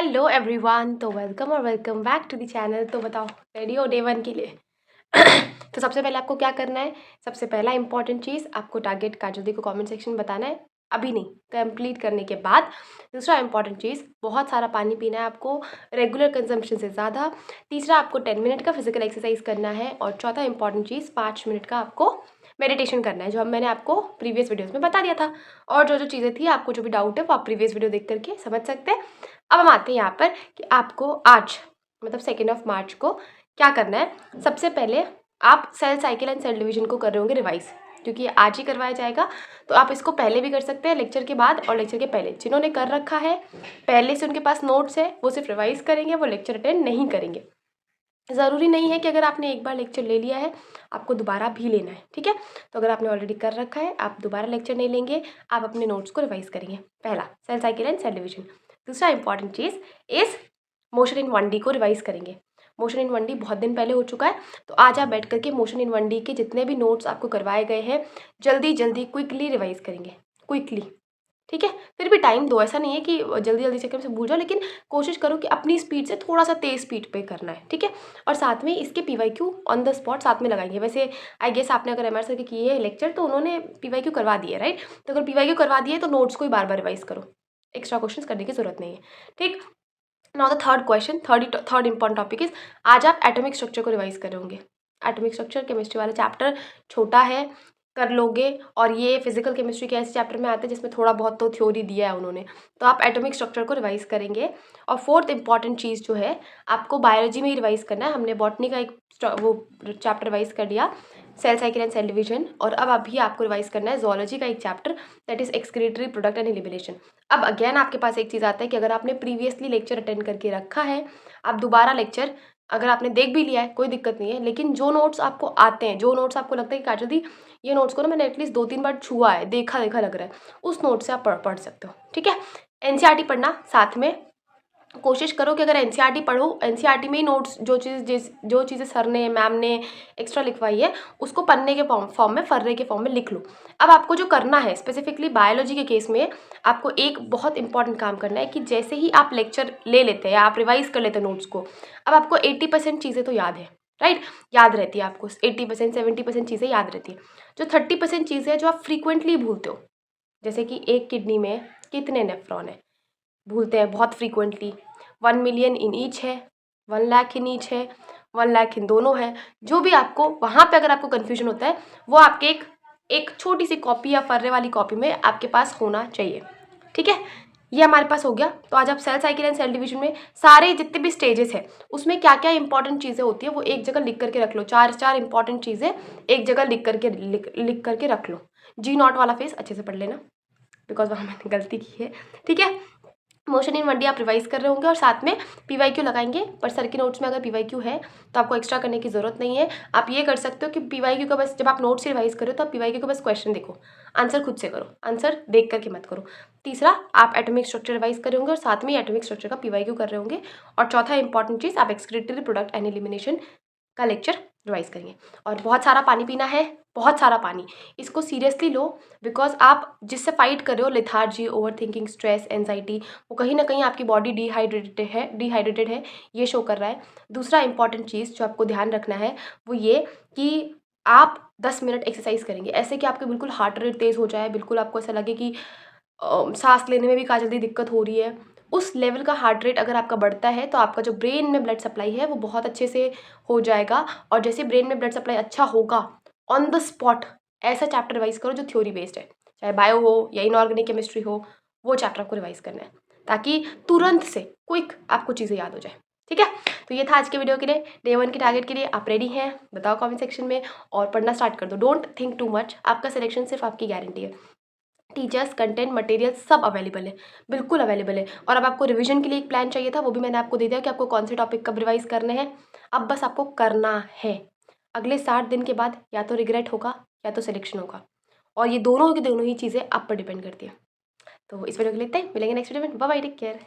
Hello everyone, तो welcome और welcome back to the channel. तो बताओ, रेडी हो डे 1 के लिए? तो सबसे पहले आपको क्या करना है? सबसे पहला इंपॉर्टेंट चीज़, आपको टारगेट काजोदी को कमेंट सेक्शन में बताना है, अभी नहीं, कंप्लीट करने के बाद। दूसरा इंपॉर्टेंट चीज़, बहुत सारा पानी पीना है आपको, रेगुलर कंजम्पशन से ज़्यादा। तीसरा, आपको 10 मिनट का फिजिकल एक्सरसाइज करना है। और चौथा इंपॉर्टेंट चीज़, 5 मिनट का आपको मेडिटेशन करना है, जो मैंने आपको प्रीवियस वीडियोज़ में बता दिया था। और जो जो चीज़ें थी, आपको जो भी डाउट है वो आप प्रीवियस वीडियो देख करके समझ सकते हैं। अब हम आते हैं यहाँ पर कि आपको आज मतलब 2 मार्च को क्या करना है। सबसे पहले आप cell cycle and cell division को कर रहे होंगे रिवाइज, क्योंकि ये आज ही करवाया जाएगा। तो आप इसको पहले भी कर सकते हैं, लेक्चर के बाद और लेक्चर के पहले। जिन्होंने कर रखा है पहले से, उनके पास नोट्स है, वो सिर्फ रिवाइज करेंगे, वो लेक्चर अटेंड नहीं करेंगे। ज़रूरी नहीं है कि अगर आपने एक बार लेक्चर ले लिया है आपको दोबारा भी लेना है, ठीक है। तो अगर आपने ऑलरेडी कर रखा है, आप दोबारा लेक्चर नहीं लेंगे, आप अपने नोट्स को रिवाइज करेंगे। पहला, cell cycle and cell division. दूसरा इंपॉर्टेंट चीज़ इस मोशन इन 1D को रिवाइज करेंगे। मोशन इन 1D बहुत दिन पहले हो चुका है, तो आज आप बैठ करके मोशन इन 1D के जितने भी नोट्स आपको करवाए गए हैं जल्दी जल्दी क्विकली रिवाइज करेंगे, क्विकली, ठीक है। फिर भी टाइम दो, ऐसा नहीं है कि जल्दी जल्दी चक्कर से भूल जाओ, लेकिन कोशिश करो कि अपनी स्पीड से थोड़ा सा तेज़ स्पीड पे करना है, ठीक है। और साथ में इसके PYQ ऑन द स्पॉट साथ में लगाएंगे। वैसे आई गेस आपने अगर MR सर के किए है लेक्चर तो उन्होंने PYQ करवा दिए, राइट। तो अगर PYQ करवा दिए तो नोट्स को ही बार बार रिवाइज करो, एक्स्ट्रा क्वेश्चन करने की जरूरत नहीं है, ठीक। Now the third question, third important topic is, आज आप एटॉमिक स्ट्रक्चर को रिवाइज कर रहे होंगे। एटॉमिक स्ट्रक्चर केमिस्ट्री वाला चैप्टर छोटा है, कर लोगे। और ये फिजिकल केमिस्ट्री के ऐसे चैप्टर में आते हैं जिसमें थोड़ा बहुत तो थ्योरी दिया है उन्होंने, तो आप एटॉमिक स्ट्रक्चर को रिवाइज करेंगे। और फोर्थ इंपॉर्टेंट चीज़ जो है, आपको बायोलॉजी में ही रिवाइज करना है। हमने बॉटनी का एक वो चैप्टर रिवाइज कर लिया, cell cycle and cell division. और अब अभी आपको रिवाइज करना है जोलॉजी का एक chapter, that is excretory product and elimination. अब अगेन आपके पास एक चीज़ आता है कि अगर आपने प्रीवियसली लेक्चर अटेंड करके रखा है, आप दोबारा लेक्चर अगर आपने देख भी लिया है कोई दिक्कत नहीं है, लेकिन जो नोट्स आपको आते हैं, जो नोट्स आपको लगता है कि काजल दी ये नोट्स को ना मैंने एटलीस्ट 2-3 बार छुआ है, देखा देखा लग रहा है, उस नोट से आप पढ़ सकते हो, ठीक है। NCERT पढ़ना साथ में, कोशिश करो कि अगर NCERT पढ़ो, NCERT में ही नोट्स जो चीज़ें सर ने मैम ने एक्स्ट्रा लिखवाई है उसको पन्ने के फॉर्म में, फर्रे के फॉर्म में लिख लो। अब आपको जो करना है स्पेसिफिकली बायोलॉजी के केस में, आपको एक बहुत इंपॉर्टेंट काम करना है कि जैसे ही आप लेक्चर ले लेते हैं या आप रिवाइज कर लेते हैं नोट्स को, अब आपको 80% चीज़ें तो याद है, राइट, याद रहती है आपको 80% 70% चीज़ें याद रहती है। जो 30% चीज़ें जो आप फ्रीक्वेंटली भूलते हो, जैसे कि एक किडनी में कितने नेफ्रॉन है, भूलते हैं बहुत फ्रीक्वेंटली। 1 मिलियन इन ईच है, 1 लाख इन ईच है, 1 लाख इन दोनों है। जो भी आपको वहाँ पे अगर आपको कन्फ्यूजन होता है, वो आपके एक छोटी सी कॉपी या फर्रे वाली कॉपी में आपके पास होना चाहिए, ठीक है। ये हमारे पास हो गया। तो आज आप cell cycle and cell division में सारे जितने भी स्टेजेस हैं उसमें क्या क्या इंपॉर्टेंट चीज़ें होती है वो एक जगह लिख करके रख लो। 4 इंपॉर्टेंट चीज़ें एक जगह लिख करके रख लो। G0 वाला फेस अच्छे से पढ़ लेना, बिकॉज वहाँ मैंने गलती की है, ठीक है। मोशन इन 1D आप रिवाइज कर रहे होंगे और साथ में PYQ लगाएंगे, पर सर के नोट्स में अगर PYQ है तो आपको एक्स्ट्रा करने की ज़रूरत नहीं है। आप ये कर सकते हो कि PYQ का बस, जब आप नोट्स रिवाइज करो तो आप PYQ का बस क्वेश्चन देखो, आंसर खुद से करो, आंसर देख करके मत करो। तीसरा, आप एटॉमिक स्ट्रक्चर रिवाइज कर रहे होंगे और साथ में एटॉमिक स्ट्रक्चर का PYQ कर रहे होंगे। और चौथा इंपॉर्टेंट चीज़, आप एक्सक्रीटरी प्रोडक्ट एंड एलिमिनेशन का लेक्चर रिवाइज करेंगे। और बहुत सारा पानी पीना है, बहुत सारा पानी, इसको सीरियसली लो, बिकॉज आप जिससे फाइट कर रहे हो, lethargy, over thinking, stress, anxiety, वो कहीं ना कहीं आपकी बॉडी डिहाइड्रेटेड है, ये शो कर रहा है। दूसरा इंपॉर्टेंट चीज़ जो आपको ध्यान रखना है वो ये कि आप 10 मिनट एक्सरसाइज करेंगे, ऐसे कि आपके बिल्कुल हार्ट रेट तेज़ हो जाए, बिल्कुल आपको ऐसा लगे कि सांस लेने में भी काफ़ी जल्दी दिक्कत हो रही है। उस लेवल का हार्ट रेट अगर आपका बढ़ता है तो आपका जो ब्रेन में ब्लड सप्लाई है वो बहुत अच्छे से हो जाएगा। और जैसे ब्रेन में ब्लड सप्लाई अच्छा होगा, ऑन द स्पॉट ऐसा चैप्टर रिवाइज करो जो थ्योरी बेस्ड है, चाहे बायो हो या इनऑर्गेनिक केमिस्ट्री हो, वो चैप्टर आपको रिवाइज करना है, ताकि तुरंत से क्विक आपको चीज़ें याद हो जाए, ठीक है। तो ये था आज के वीडियो के लिए, डे 1 के टारगेट के लिए। आप रेडी हैं? बताओ कमेंट सेक्शन में और पढ़ना स्टार्ट कर दो। डोंट थिंक टू मच, आपका सिलेक्शन सिर्फ आपकी गारंटी है। टीचर्स, कंटेंट, मटेरियल सब अवेलेबल है, बिल्कुल अवेलेबल है। और अब आपको रिवीजन के लिए एक प्लान चाहिए था, वो भी मैंने आपको दे दिया कि आपको कौन से टॉपिक कब रिवाइज करने हैं। अब बस आपको करना है। अगले 60 दिन के बाद या तो रिग्रेट होगा या तो सिलेक्शन होगा, और ये दोनों की दोनों ही चीज़ें आप पर डिपेंड करती है। तो इस वीडियो के लिए इतना ही, मिलेंगे नेक्स्ट वीडियो में। Bye bye, take care.